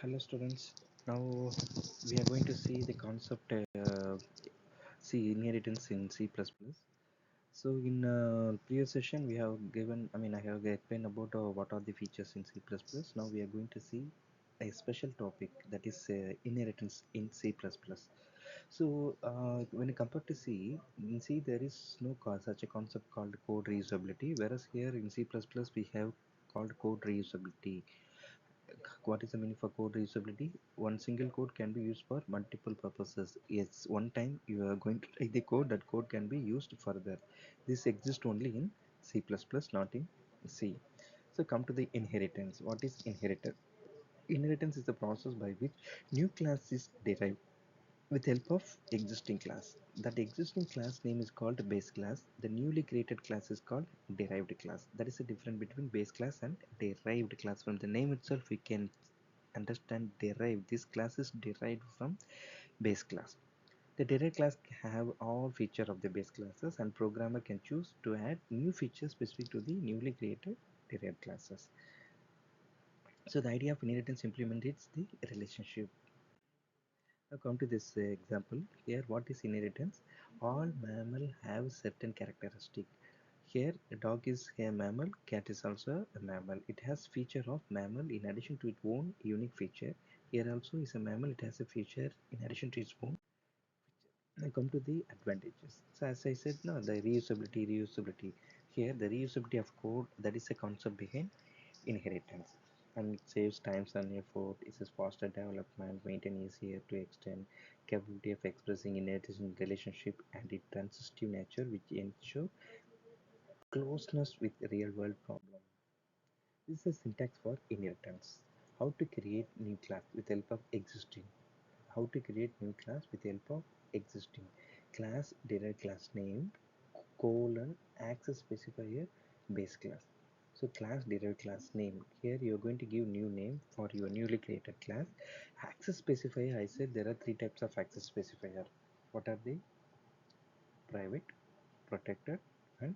Hello students. Now we are going to see the concept C inheritance in C++. So in previous session we have given, I have explained about what are the features in C++. Now we are going to see a special topic, that is inheritance in C++. So when compared to C, in C there is no such a concept called code reusability, whereas here in C++ we have called code reusability. What is the meaning for code reusability? One single code can be used for multiple purposes. Yes, one time you are going to write the code, that code can be used further. This exists only in C++, not in C. So come to the inheritance. What is inheritance? Inheritance is the process by which new class is derived with help of existing class. That existing class name is called base class. The newly created class is called derived class. That is the difference between base class and derived class. From the name itself we can understand derived. This class is derived from base class. The derived class have all feature of the base classes, and programmer can choose to add new features specific to the newly created derived classes. So the idea of inheritance implements the relationship. Now come to this example. Here what is inheritance? All mammal have certain characteristic. Here a dog is a mammal, cat is also a mammal. It has feature of mammal in addition to its own unique feature. Here also is a mammal, it has a feature in addition to its own. Now come to the advantages. So as I said, now the reusability. Here the reusability of code, that is a concept behind inheritance, and it saves times and effort. It is faster development, maintain easier to extend, capability of expressing inheritance in relationship, and it transitive nature which ensure closeness with real world problem. This is a syntax for inheritance. How to create new class with help of existing. How to create new class with help of existing. Class derived class name colon access specifier base class. So class derived class name. Here you are going to give new name for your newly created class. Access specifier, I said there are three types of access specifier. What are they? Private, protected, and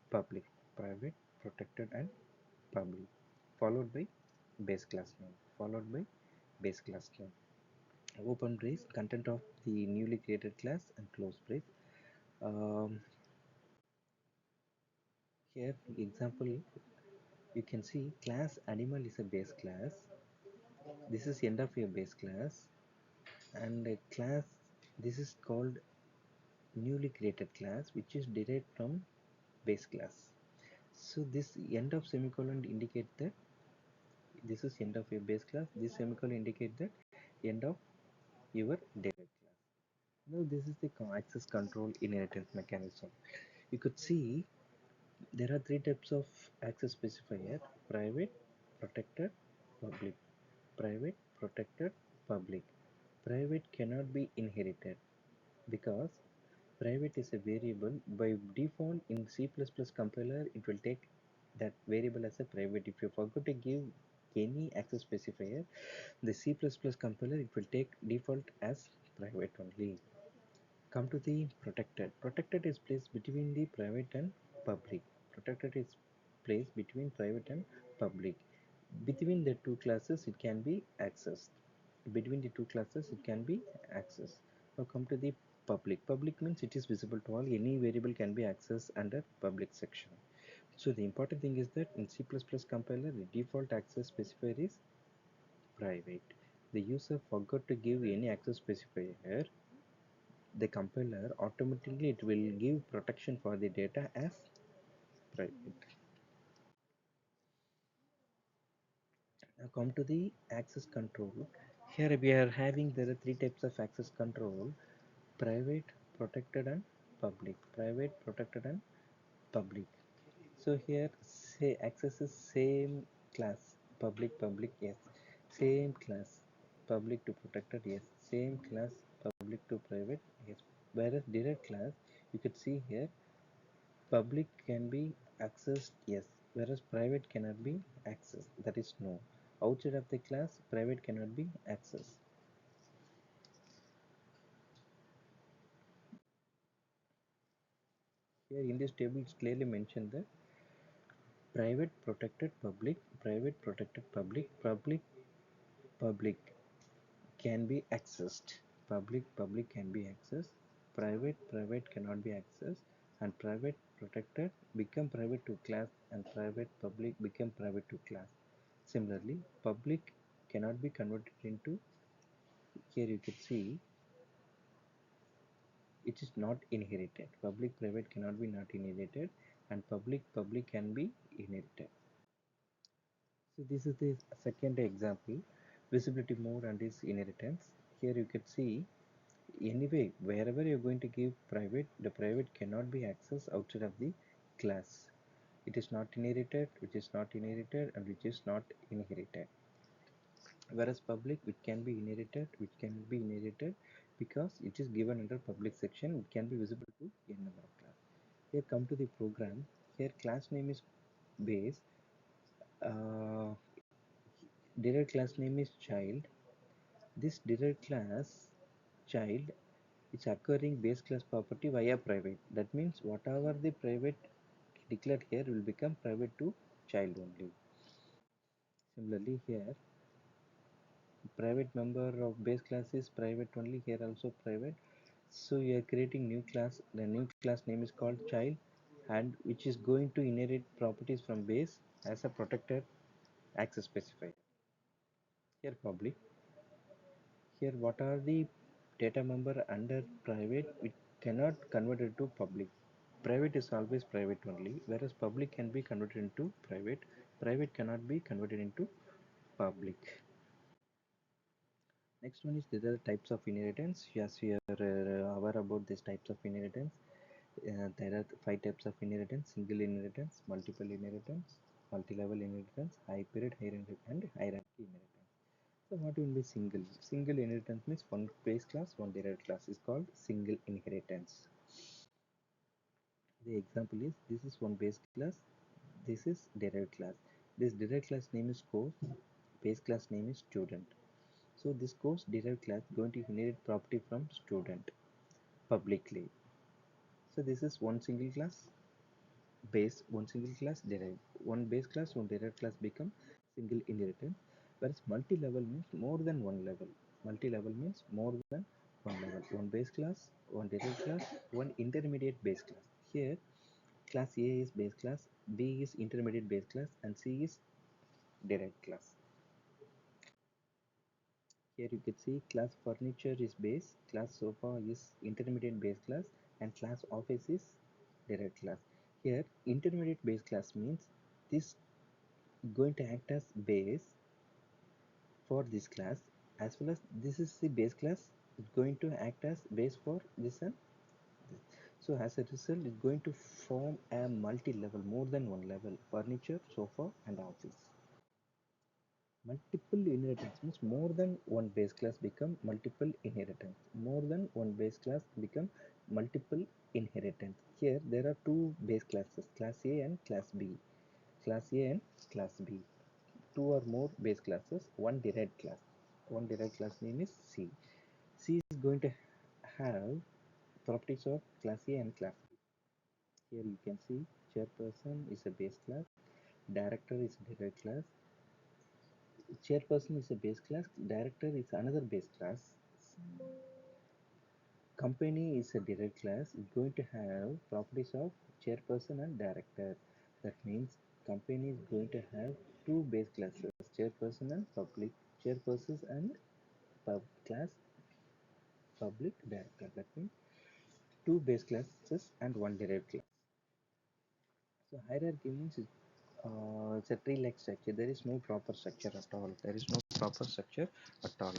public. Private, protected, and public. Followed by base class name. Followed by base class name. Open brace, content of the newly created class, and close brace. Um, Here example, you can see class animal is a base class. This is end of your base class, and a class, this is called newly created class which is derived from base class. So this end of semicolon indicate that this is end of your base class. This semicolon indicate that end of your derived class. Now this is the access control inheritance mechanism. You could see there are three types of access specifier: private, protected, public. Private, protected, public. Private cannot be inherited because private is a variable. By default in C++ compiler it will take that variable as a private. If you forget to give any access specifier, the C++ compiler, it will take default as private only. Come to the protected. Protected is placed between the private and public. Protected is placed between private and public. Between the two classes it can be accessed. Between the two classes it can be accessed. Now come to the public. Public means it is visible to all. Any variable can be accessed under public section. So the important thing is that in C++ compiler the default access specifier is private. The user forgot to give any access specifier, the compiler automatically it will give protection for the data as private. Now come to the access control. Here we are having, there are three types of access control: private, protected, and public. Private, protected, and public. So here say access is same class, public, public, yes, same class, public to protected, yes, same class, public to private, yes. Whereas direct class, you could see here public can be accessed, yes, whereas private cannot be accessed, that is no. Outside of the class private cannot be accessed. Here in this table it's clearly mentioned that private, protected, public, private, protected, public, public, public can be accessed. Public can be accessed. Private cannot be accessed. And private protected become private to class, and private public become private to class. Similarly, public cannot be converted into, here you can see, it is not inherited. Public private cannot be not inherited, and public can be inherited. So this is the second example, visibility mode and its inheritance. Here you can see, anyway, wherever you're going to give private, the private cannot be accessed outside of the class. It is not inherited, which is not inherited, and which is not inherited. Whereas public, which can be inherited because it is given under public section, it can be visible to n number of class. Here come to the program. Here class name is base, uh, derived class name is child. This derived class child is occurring base class property via private. That means whatever the private declared here will become private to child only. Similarly here, private member of base class is private only, here also private. So you are creating new class. The new class name is called child, and which is going to inherit properties from base as a protected access specified. Here public. Here what are the data member under private, we cannot convert it to public. Private is always private only, whereas public can be converted into private. Private cannot be converted into public. Next one is the types of inheritance. Yes, we are aware about these types of inheritance. There are five types of inheritance: single inheritance, multiple inheritance, multi-level inheritance, high period, and hierarchy inheritance. So what will be single? Single inheritance means one base class, one derived class is called single inheritance. The example is, this is one base class, this is derived class. This derived class name is course, base class name is student. So this course derived class going to inherit property from student publicly. So this is one single class base, one single class derived. One base class, one derived class become single inheritance. Whereas multi-level means more than one level. Multi-level means more than one level. One base class, one derived class, one intermediate base class. Here class A is base class, B is intermediate base class, and C is derived class. Here you can see class furniture is base, class sofa is intermediate base class, and class office is derived class. Here intermediate base class means this going to act as base for this class, as well as this is the base class, it's going to act as base for this and this. So as a result, it's going to form a multi-level, more than one level, furniture, sofa, and office. Multiple inheritance means more than one base class become multiple inheritance. More than one base class become multiple inheritance. Here there are two base classes, class A and class B. Class A and class B. Two or more base classes, one derived class. One derived class name is C. C is going to have properties of class A and class B. Here you can see chairperson is a base class, director is a derived class, chairperson is a base class, director is another base class, company is a derived class, is going to have properties of chairperson and director. That means company is going to have two base classes, chairperson and public, chairpersons and class public director. That means two base classes and one derived class. So hierarchy means it's a tree-like structure. There is no proper structure at all. There is no proper structure at all.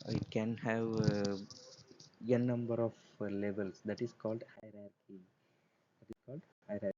It can have n number of levels. That is called hierarchy. That is called hierarchy.